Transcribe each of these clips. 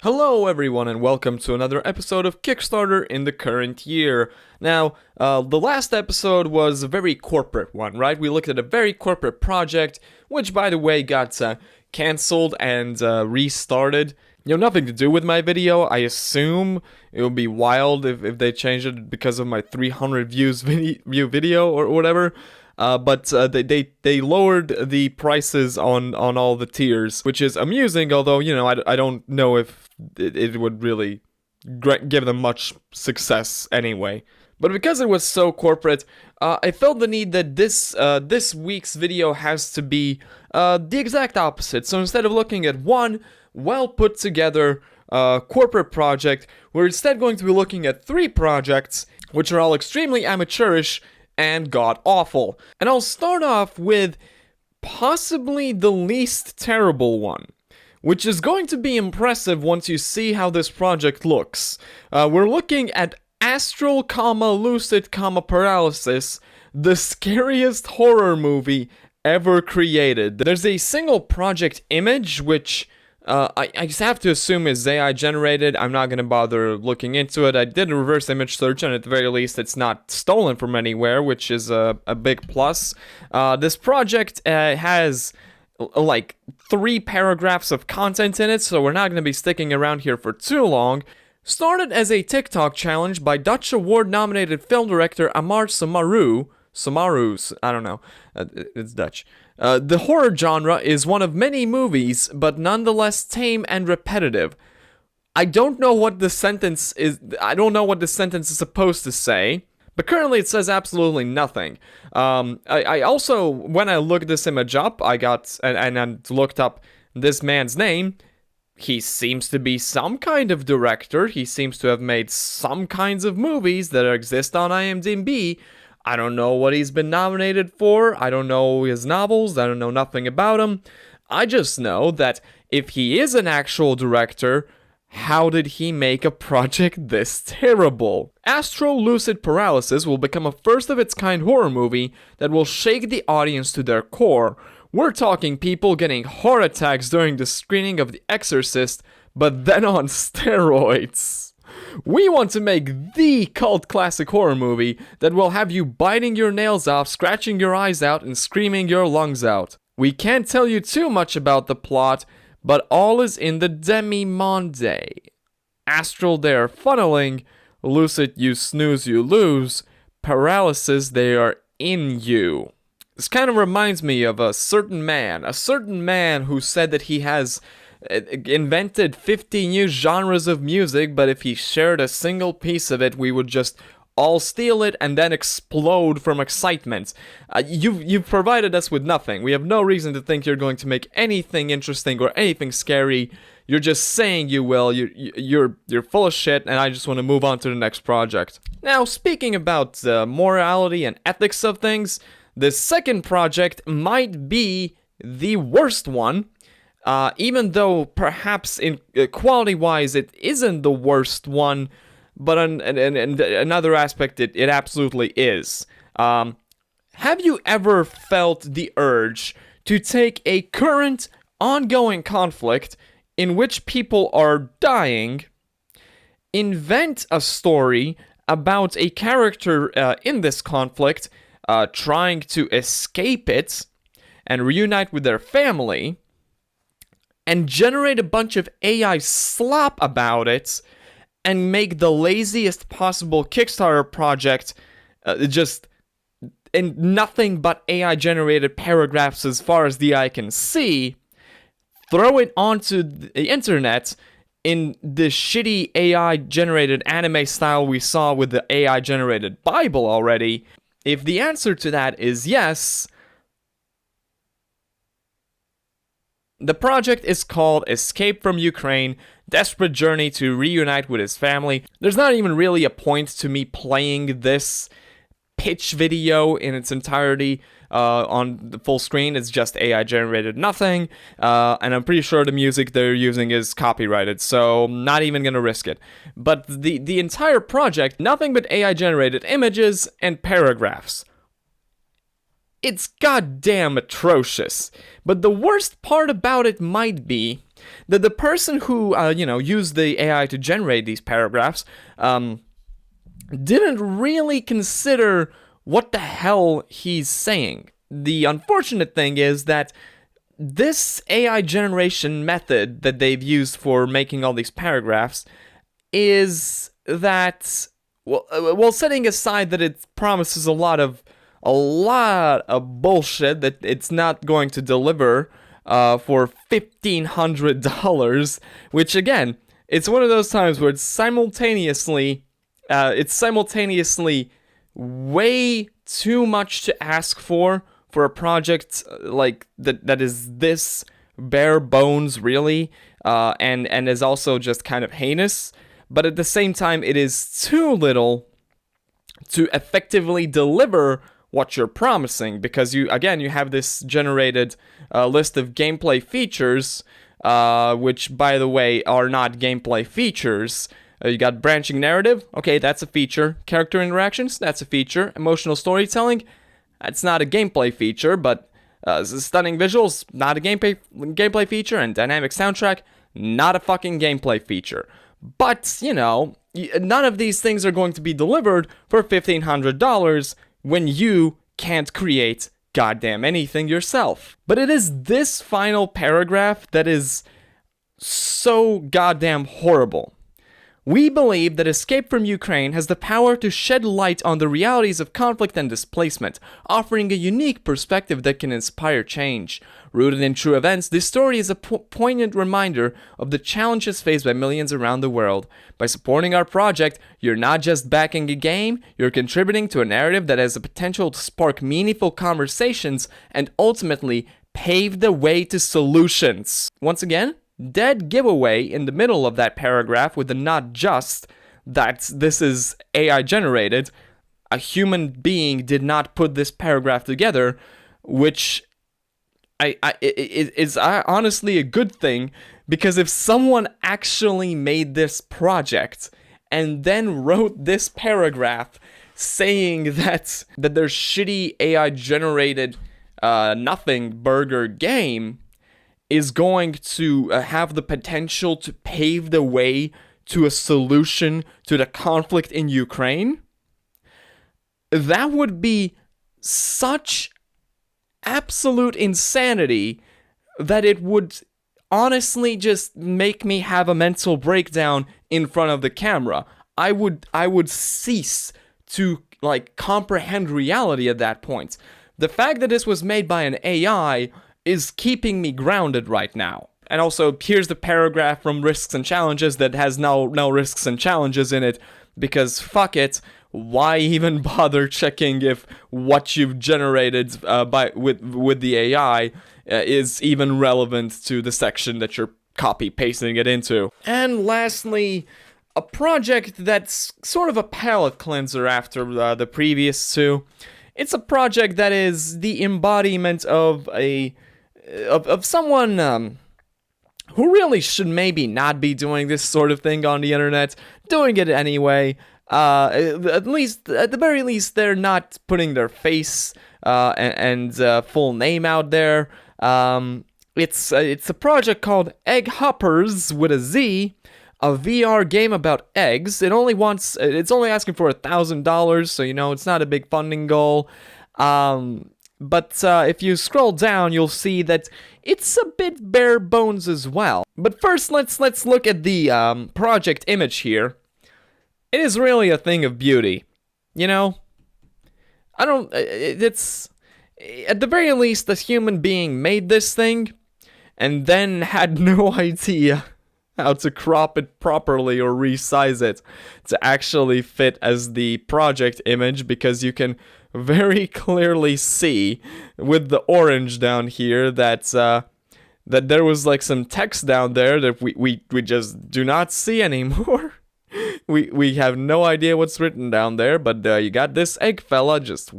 Hello everyone and welcome to another episode of Kickstarter in the current year. Now, the last episode was a very corporate one, right? We looked at a very corporate project, which by the way got cancelled and restarted. Nothing to do with my video. I assume it would be wild if they changed it because of my 300 view video or whatever. But they lowered the prices on all the tiers, which is amusing, although, I don't know if it would really give them much success anyway. But because it was so corporate, I felt the need that this week's video has to be the exact opposite. So instead of looking at one well put together corporate project, we're instead going to be looking at three projects, which are all extremely amateurish and god-awful. And I'll start off with possibly the least terrible one, which is going to be impressive once you see how this project looks. We're looking at Astral, Lucid, Paralysis, the scariest horror movie ever created. There's a single project image, which I just have to assume is AI generated. I'm not going to bother looking into it. I did a reverse image search, and at the very least, it's not stolen from anywhere, which is a big plus. This project has like 3 paragraphs of content in it, so we're not going to be sticking around here for too long. Started as a TikTok challenge by Dutch Award-nominated film director Amar Samaru, I don't know, it's Dutch. The horror genre is one of many movies, but nonetheless tame and repetitive. I don't know what the sentence is supposed to say, but currently it says absolutely nothing. I also, when I looked this image up, I looked up this man's name. He seems to be some kind of director. He seems to have made some kinds of movies that exist on IMDb. I don't know what he's been nominated for. I don't know his novels. I don't know nothing about him. I just know that if he is an actual director, how did he make a project this terrible? Astral Lucid Paralysis will become a first-of-its-kind horror movie that will shake the audience to their core. We're talking people getting heart attacks during the screening of The Exorcist, but then on steroids. We want to make the cult classic horror movie that will have you biting your nails off, scratching your eyes out, and screaming your lungs out. We can't tell you too much about the plot, but all is in the demi-monde. Astral, they are funneling. Lucid, you snooze, you lose. Paralysis, they are in you. This kind of reminds me of a certain man who said that he has invented 50 new genres of music, but if he shared a single piece of it, we would just all steal it and then explode from excitement. You've provided us with nothing. We have no reason to think you're going to make anything interesting or anything scary. You're just saying you will. You're full of shit, and I just want to move on to the next project. Now, speaking about the morality and ethics of things, the second project might be the worst one. Even though perhaps in quality-wise it isn't the worst one, but in another aspect it absolutely is. Have you ever felt the urge to take a current, ongoing conflict in which people are dying, invent a story about a character in this conflict trying to escape it and reunite with their family, and generate a bunch of AI slop about it, and make the laziest possible Kickstarter project just in nothing but AI-generated paragraphs as far as the eye can see, throw it onto the internet in the shitty AI-generated anime style we saw with the AI-generated Bible already? If the answer to that is yes, the project is called Escape from Ukraine, Desperate Journey to Reunite with His Family. There's not even really a point to me playing this pitch video in its entirety on the full screen. It's just AI generated nothing, and I'm pretty sure the music they're using is copyrighted, so not even gonna risk it. But the entire project, nothing but AI generated images and paragraphs. It's goddamn atrocious. But the worst part about it might be The person who, used the AI to generate these paragraphs didn't really consider what the hell he's saying. The unfortunate thing is that this AI generation method that they've used for making all these paragraphs is that, well, setting aside that it promises a lot of bullshit that it's not going to deliver for $1,500, which again, it's one of those times where it's simultaneously way too much to ask for a project like that is this bare bones, really, and is also just kind of heinous. But at the same time, it is too little to effectively deliver what you're promising, because you have this generated list of gameplay features, which, by the way, are not gameplay features. You got branching narrative, okay, that's a feature. Character interactions, that's a feature. Emotional storytelling, that's not a gameplay feature, but stunning visuals, not a gameplay feature, and dynamic soundtrack, not a fucking gameplay feature. But, none of these things are going to be delivered for $1,500 when you can't create goddamn anything yourself. But it is this final paragraph that is so goddamn horrible. We believe that Escape from Ukraine has the power to shed light on the realities of conflict and displacement, offering a unique perspective that can inspire change. Rooted in true events, this story is a poignant reminder of the challenges faced by millions around the world. By supporting our project, you're not just backing a game, you're contributing to a narrative that has the potential to spark meaningful conversations and ultimately pave the way to solutions. Once again, dead giveaway in the middle of that paragraph with the not just that this is AI generated. A human being did not put this paragraph together, which is honestly a good thing, because if someone actually made this project and then wrote this paragraph saying that their shitty AI generated nothing burger game is going to have the potential to pave the way to a solution to the conflict in Ukraine, that would be such absolute insanity that it would honestly just make me have a mental breakdown in front of the camera. I would cease to comprehend reality at that point. The fact that this was made by an AI is keeping me grounded right now. And also, here's the paragraph from Risks and Challenges that has no risks and challenges in it, because fuck it, why even bother checking if what you've generated with the AI is even relevant to the section that you're copy-pasting it into. And lastly, a project that's sort of a palate cleanser after the previous two. It's a project that is the embodiment of someone who really should maybe not be doing this sort of thing on the internet, doing it anyway. At the very least, they're not putting their face and full name out there. It's a project called Egg Hoppers with a Z, a VR game about eggs. It's only asking for $1,000, so it's not a big funding goal. But if you scroll down, you'll see that it's a bit bare bones as well. But first, let's look at the project image here. It is really a thing of beauty. It's, at the very least, this human being made this thing and then had no idea how to crop it properly or resize it to actually fit as the project image, because you can very clearly see with the orange down here that there was some text down there that we just do not see anymore. We have no idea what's written down there, but you got this egg fella just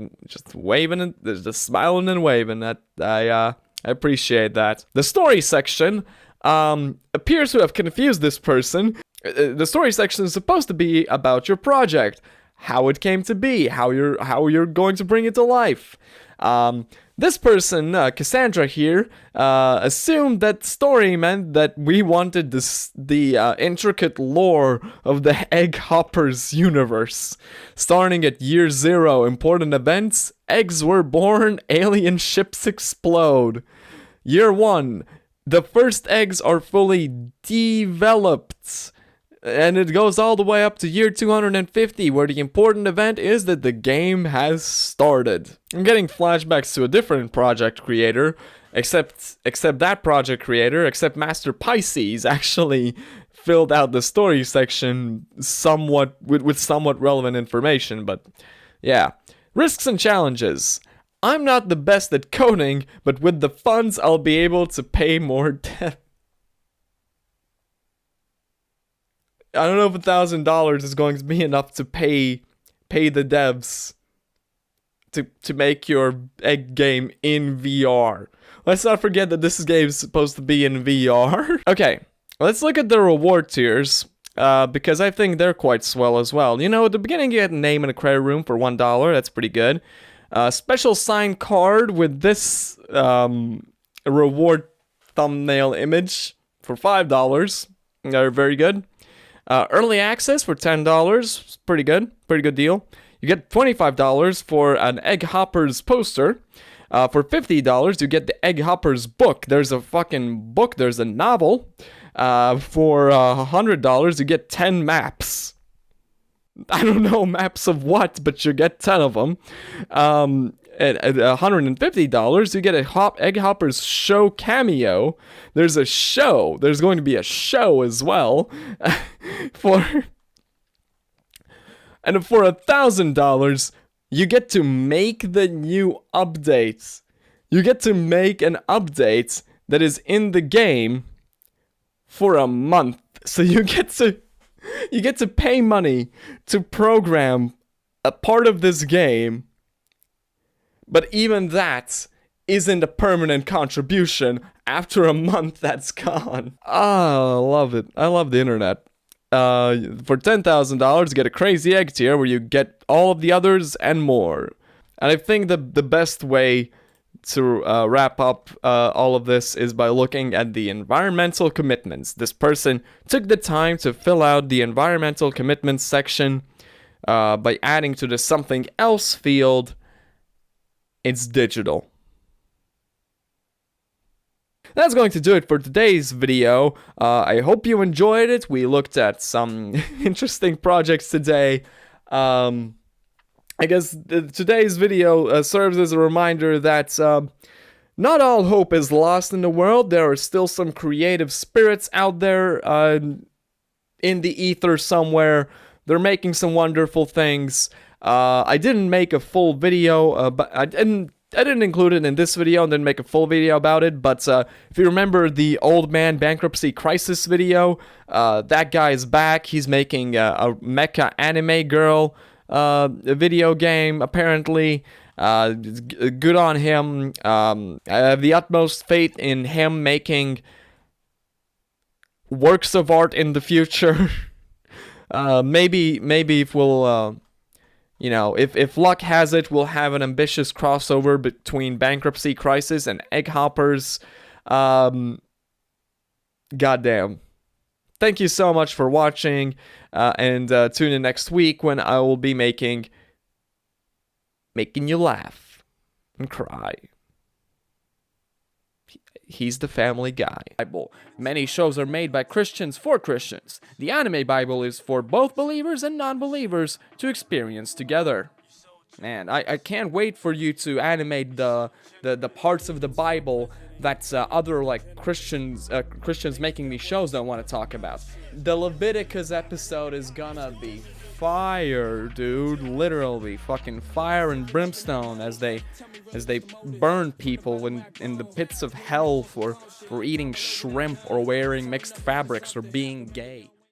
waving and just smiling and waving. That I appreciate that. The story section appears to have confused this person. The story section is supposed to be about your project, how it came to be, how you're going to bring it to life. This person, Cassandra here, assumed that story meant that we wanted the intricate lore of the Egg Hoppers universe. Starting at year 0, important events, eggs were born, alien ships explode. Year 1, the first eggs are fully developed. And it goes all the way up to year 250, where the important event is that the game has started. I'm getting flashbacks to a different project creator, except that project creator, except Master Pisces, actually filled out the story section somewhat with somewhat relevant information. But yeah, risks and challenges. I'm not the best at coding, but with the funds, I'll be able to pay more debt. I don't know if $1,000 is going to be enough to pay the devs to make your egg game in VR. Let's not forget that this game is supposed to be in VR. Okay, let's look at the reward tiers, because I think they're quite swell as well. You know, at the beginning you get a name in a credit room for $1. That's pretty good. Special signed card with this reward thumbnail image for $5. They're very good. Early access for $10, pretty good deal. You get $25 for an Egg Hoppers poster. For $50, you get the Egg Hoppers book. There's a fucking book, there's a novel. For $100, you get 10 maps. I don't know maps of what, but you get 10 of them. At $150, you get a Egg Hoppers show cameo. There's a show. There's going to be a show as well. For $1,000, you get to make the new updates. You get to make an update that is in the game for a month. So you get to pay money to program a part of this game. But even that isn't a permanent contribution. After a month, that's gone. Oh, I love it. I love the internet. For $10,000, you get a crazy egg tier where you get all of the others and more. And I think the best way to wrap up all of this is by looking at the environmental commitments. This person took the time to fill out the environmental commitments section by adding to the something else field. It's digital. That's going to do it for today's video. I hope you enjoyed it. We looked at some interesting projects today. I guess today's video serves as a reminder that not all hope is lost in the world. There are still some creative spirits out there in the ether somewhere. They're making some wonderful things. I didn't make a full video, but I didn't include it in this video and didn't make a full video about it, but if you remember the Old Man Bankruptcy Crisis video, that guy is back. He's making a mecha anime girl video game, apparently. Good on him. I have the utmost faith in him making works of art in the future. Maybe if we'll... you know, if luck has it, we'll have an ambitious crossover between Bankruptcy Crisis and Egg Hoppers. Goddamn. Thank you so much for watching, and tune in next week when I will be making you laugh and cry. He's the Family Guy. Bible. Many shows are made by Christians for Christians. The Anime Bible is for both believers and non-believers to experience together. Man, I can't wait for you to animate the parts of the Bible that other like Christians making these shows don't want to talk about. The Leviticus episode is gonna be fire, dude. Literally fucking fire and brimstone as they burn people in the pits of hell for eating shrimp or wearing mixed fabrics or being gay.